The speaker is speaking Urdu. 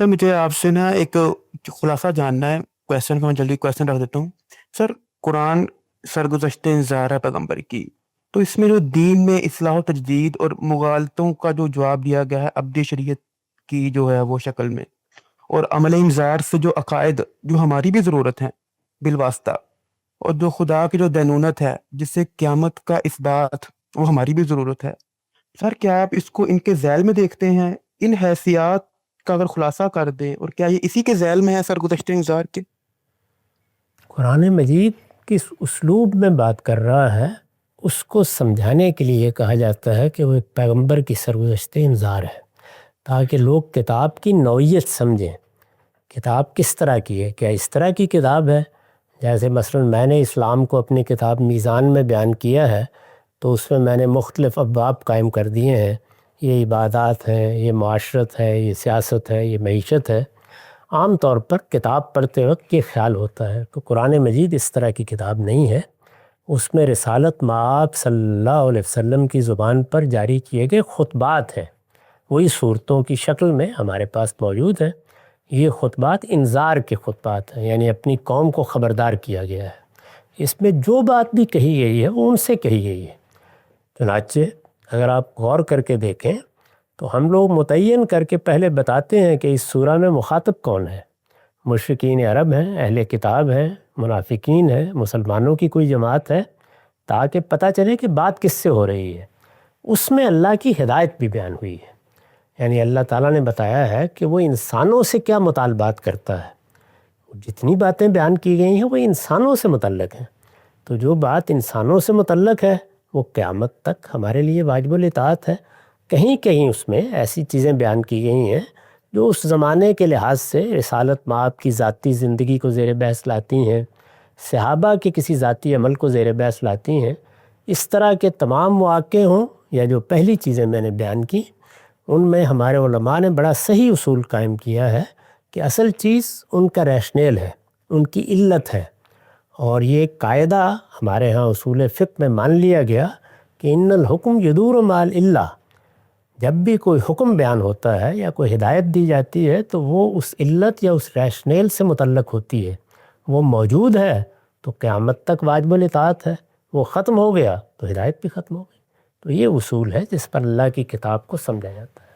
سر مجھے آپ سے نا ایک خلاصہ جاننا ہے کویشچن کا. میں جلدی کویشچن رکھ دیتا ہوں. سر قرآن سرگزشت انذار ہے پیغمبر کی، تو اس میں جو دین میں اصلاح و تجدید اور مغالطوں کا جو جواب دیا گیا ہے ابدی شریعت کی جو ہے وہ شکل میں، اور عمل انذار سے جو عقائد جو ہماری بھی ضرورت ہیں بالواسطہ، اور جو خدا کی جو دینونت ہے جس سے قیامت کا اثبات وہ ہماری بھی ضرورت ہے. سر کیا آپ اس کو ان کے ذیل میں دیکھتے ہیں؟ ان حیثیات کا اگر خلاصہ کر دیں، اور کیا یہ اسی کے ذیل میں ہے سرگزشت انذار کے؟ قرآن مجید کس اسلوب میں بات کر رہا ہے اس کو سمجھانے کے لیے کہا جاتا ہے کہ وہ ایک پیغمبر کی سرگزشت انذار ہے، تاکہ لوگ کتاب کی نوعیت سمجھیں. کتاب کس طرح کی ہے؟ کیا اس طرح کی کتاب ہے جیسے مثلا میں نے اسلام کو اپنی کتاب میزان میں بیان کیا ہے، تو اس میں نے مختلف ابواب قائم کر دیے ہیں. یہ عبادات ہیں، یہ معاشرت ہے، یہ سیاست ہے، یہ معیشت ہے. عام طور پر کتاب پڑھتے وقت یہ خیال ہوتا ہے کہ قرآن مجید اس طرح کی کتاب نہیں ہے. اس میں رسالت مآب صلی اللہ علیہ وسلم کی زبان پر جاری کیے گئے خطبات ہیں، وہی صورتوں کی شکل میں ہمارے پاس موجود ہیں. یہ خطبات انذار کے خطبات ہیں، یعنی اپنی قوم کو خبردار کیا گیا ہے. اس میں جو بات بھی کہی گئی ہے وہ ان سے کہی گئی ہے. چنانچہ اگر آپ غور کر کے دیکھیں تو ہم لوگ متعین کر کے پہلے بتاتے ہیں کہ اس سورہ میں مخاطب کون ہے. مشرکین عرب ہیں، اہل کتاب ہیں، منافقین ہیں، مسلمانوں کی کوئی جماعت ہے، تاکہ پتہ چلے کہ بات کس سے ہو رہی ہے. اس میں اللہ کی ہدایت بھی بیان ہوئی ہے. یعنی اللہ تعالیٰ نے بتایا ہے کہ وہ انسانوں سے کیا مطالبات کرتا ہے. جتنی باتیں بیان کی گئی ہیں وہ انسانوں سے متعلق ہیں. تو جو بات انسانوں سے متعلق ہے وہ قیامت تک ہمارے لیے واجب الاطاعت ہے. کہیں کہیں اس میں ایسی چیزیں بیان کی گئی ہیں جو اس زمانے کے لحاظ سے رسالت مآب کی ذاتی زندگی کو زیر بحث لاتی ہیں، صحابہ کے کسی ذاتی عمل کو زیر بحث لاتی ہیں. اس طرح کے تمام مواقع ہوں یا جو پہلی چیزیں میں نے بیان کی، ان میں ہمارے علماء نے بڑا صحیح اصول قائم کیا ہے کہ اصل چیز ان کا ریشنیل ہے، ان کی علت ہے. اور یہ ایک قاعدہ ہمارے ہاں اصول فقہ میں مان لیا گیا کہ ان الحکم یدور مع العلہ. جب بھی کوئی حکم بیان ہوتا ہے یا کوئی ہدایت دی جاتی ہے تو وہ اس علت یا اس ریشنیل سے متعلق ہوتی ہے. وہ موجود ہے تو قیامت تک واجب الاطاعت ہے، وہ ختم ہو گیا تو ہدایت بھی ختم ہو گئی. تو یہ اصول ہے جس پر اللہ کی کتاب کو سمجھا جاتا ہے.